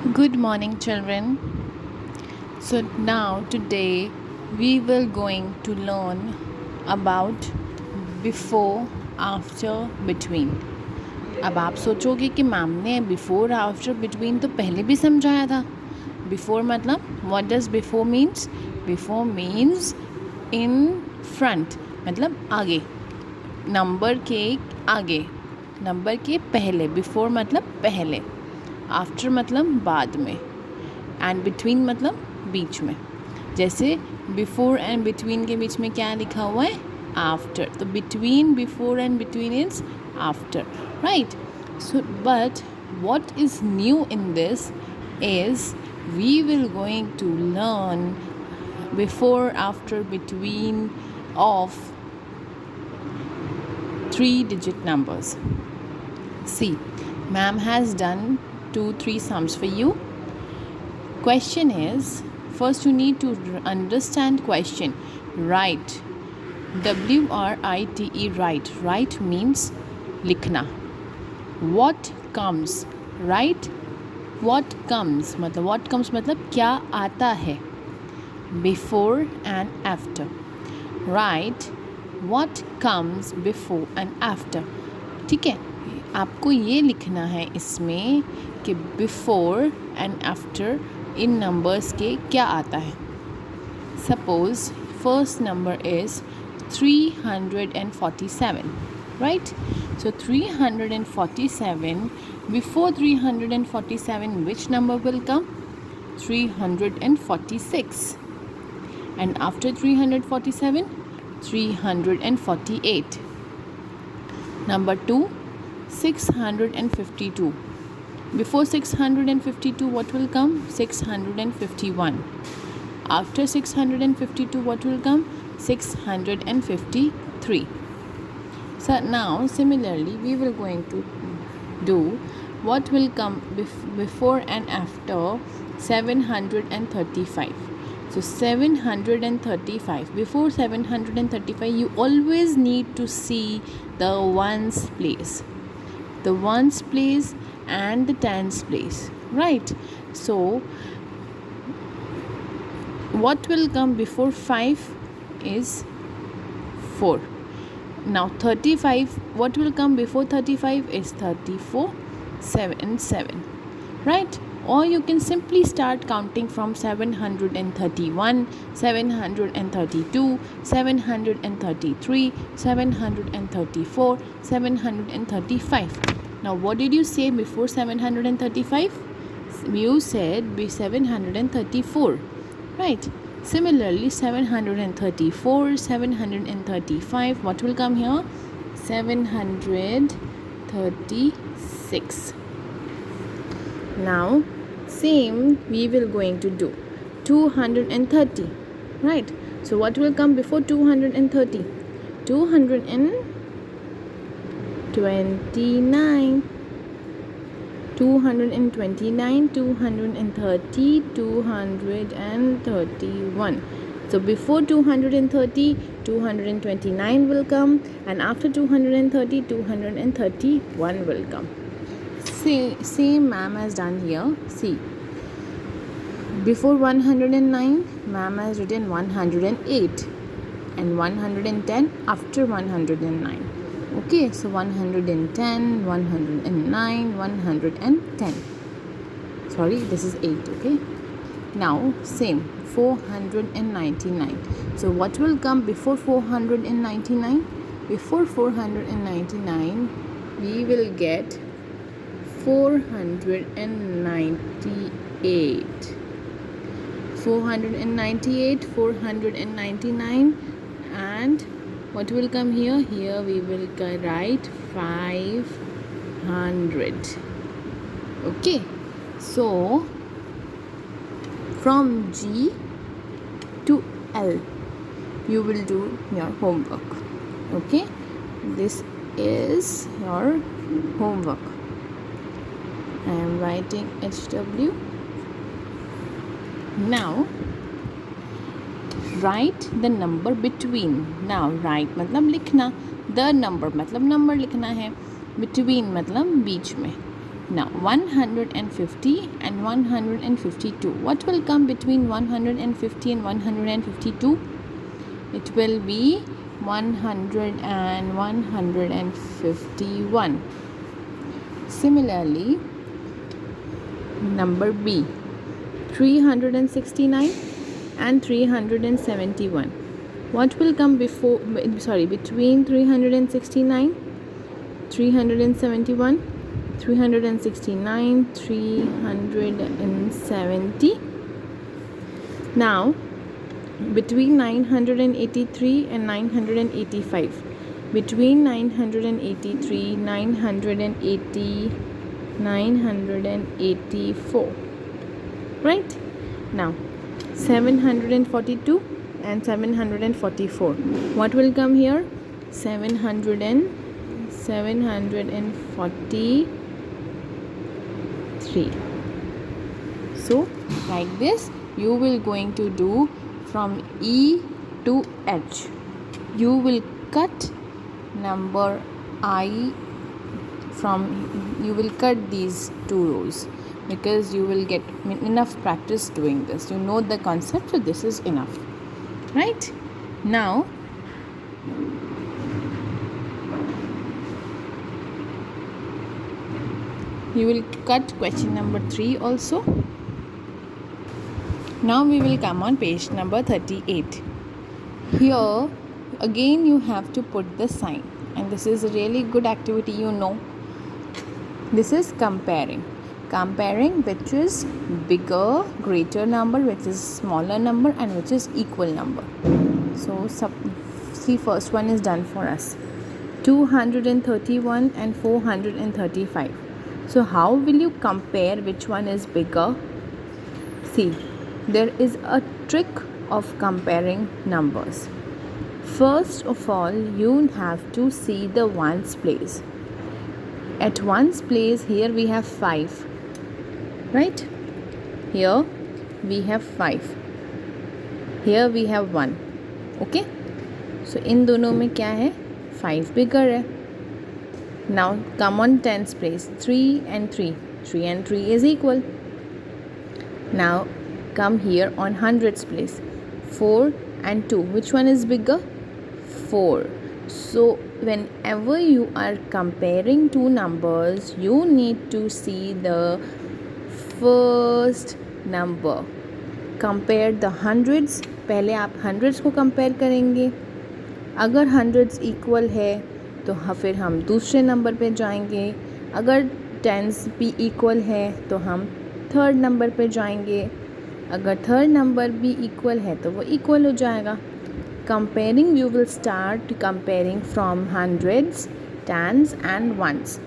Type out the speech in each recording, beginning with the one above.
Good morning, children. So now today we will going to learn about before, after, between. अब आप सोचोगे कि ma'am ने before after between तो पहले भी समझाया था. बिफोर मतलब what does before means? Before means in front, मतलब आगे, नंबर के आगे, नंबर के पहले. बिफोर मतलब पहले, आफ्टर मतलब बाद में, एंड बिटवीन मतलब बीच में. जैसे बिफोर एंड बिटवीन के बीच में क्या लिखा हुआ है? आफ्टर. तो between, before and between is after, right? So but what is new in this is we will going to learn before, after, between of 3-digit numbers. See, ma'am has done 2-3 sums for you. Question is, first you need to understand question. Write. WRITE, write. Write means लिखना. What comes? Write what comes मतलब what comes मतलब क्या आता है. Before and after. Write what comes before and after. ठीक है, आपको ये लिखना है इसमें कि before and after in numbers के क्या आता है. Suppose first number is 347, right? So 347, before 347 which number will come? 346. And after 347, 348. Number 2, 652. Before 652, what will come? 651. After 652, what will come? 653. So now similarly we will going to do what will come before and after 735. So 735, before 735 you always need to see the ones place, the ones place and the tens place, right? So what will come before 5 is 4. Now 35, what will come before 35 is 34, 7, 7, right? Or you can simply start counting from 731, 732, 733, 734, 735. Now what did you say before 735? You said 734, right? Similarly 734, 735, what will come here? 736. Now same we will going to do 230, right? So what will come before 230? 229, 229, 230, 231. So before 230, 229 will come, and after 230, 231 will come. Same ma'am has done here. See, before 109, ma'am has written 108, and 110 after 109. Okay, so 110, 109, 110. Sorry, this is 8, okay? Now, same, 499. So, what will come before 499? Before 499, we will get 498. 498, 499, and what will come here? Here we will write 500. Okay, so from G to L you will do your homework. Okay, this is your homework. I am writing HW. Now write the number between. Now write मतलब लिखना, the number मतलब number लिखना है, between मतलब बीच में. Now 150 and 152. What will come between 150 and 152? It will be 100 and 151. Similarly, number B, 369 and 371. What will come between 369, 371, 369, 370. Now, between 983 and 985. Between 983, 984. Right? Now, 742 and 744. What will come here? 743. So, like this, you will going to do from E to H. You will cut number I you will cut these two rows, because you will get enough practice doing this. You know the concept, so this is enough. Right? Now, you will cut question number 3 also. Now we will come on page number 38. Here again you have to put the sign, and this is a really good activity, you know. This is comparing which is bigger, greater number, which is smaller number, and which is equal number. So see, first one is done for us, 231 and 435. So how will you compare which one is bigger? See, there is a trick of comparing numbers. First of all, you have to see the ones place. At ones place, here we have 5, right? Here we have 5. Here we have 1. Okay? So इन दोनों में क्या है? 5 bigger है. Now come on tens place, 3 and 3. 3 and 3 is equal. Now come here on hundreds place, 4 and 2. Which one is bigger? 4. So whenever you are comparing two numbers, you need to see the first number. Compare the hundreds. पहले आप hundreds को compare करेंगे. अगर hundreds equal है तो फिर हम दूसरे नंबर पे जाएंगे. अगर tens भी equal है तो हम थर्ड नंबर पे जाएंगे. अगर थर्ड नंबर भी equal है तो वो equal हो जाएगा. Comparing, you will start comparing from hundreds, tens and ones.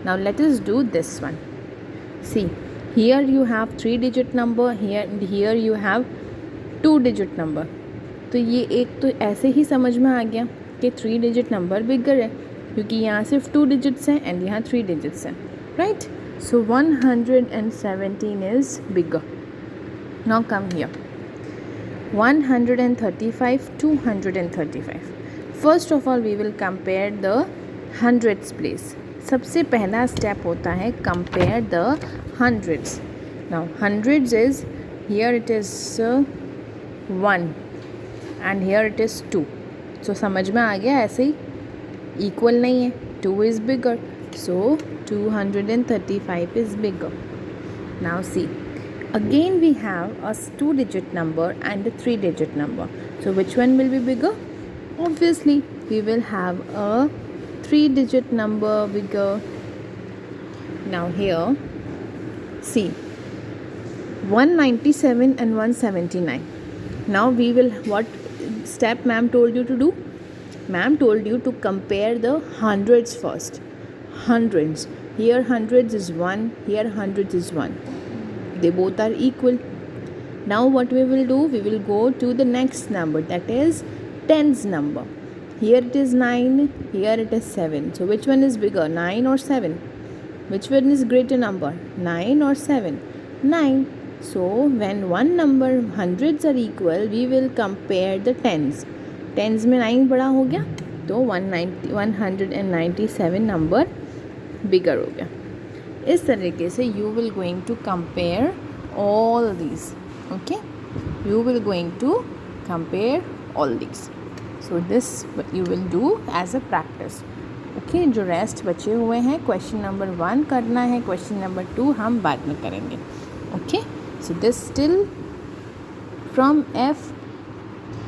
Now let us do this one. See, here you have 3-digit number, here you have 2-digit number. तो ये एक तो ऐसे ही समझ में आ गया कि 3-digit number bigger है, क्योंकि यहाँ सिर्फ 2 digits हैं and यहाँ 3 digits हैं. Right? So 117 is bigger. Now come here. 135, 235. First of all, we will compare the hundreds place. सबसे पहला step होता है compare the hundreds. Now hundreds is, here it is 1 and here it is 2. So समझ में आ गया, ऐसे ही equal नहीं है, 2 is bigger, so 235 is bigger. Now see, again we have a 2-digit number and a 3-digit number. So which one will be bigger? Obviously we will have a 3-digit number bigger. Now here see, 197 and 179. Now we will, what step ma'am told you to do? Ma'am told you to compare the hundreds first. Hundreds, here hundreds is 1, here hundreds is 1. They both are equal. Now what we will do? We will go to the next number, that is tens number. Here it is 9, here it is 7. So which one is bigger, 9 or 7? Which one is greater number, 9 or 7? 9. So when one number hundreds are equal, we will compare the tens. Tens में 9 बड़ा हो गया तो 197 number bigger हो गया. इस तरीके से you will going to compare all these. Okay, you will going to compare all these. So this you will do as a practice. Okay, जो रेस्ट बचे हुए हैं क्वेश्चन नंबर 1 करना है, क्वेश्चन नंबर 2 हम बाद में करेंगे. Okay, so this still from F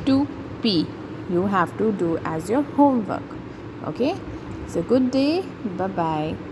to P you have to do as your homework. Okay, so good day, bye bye.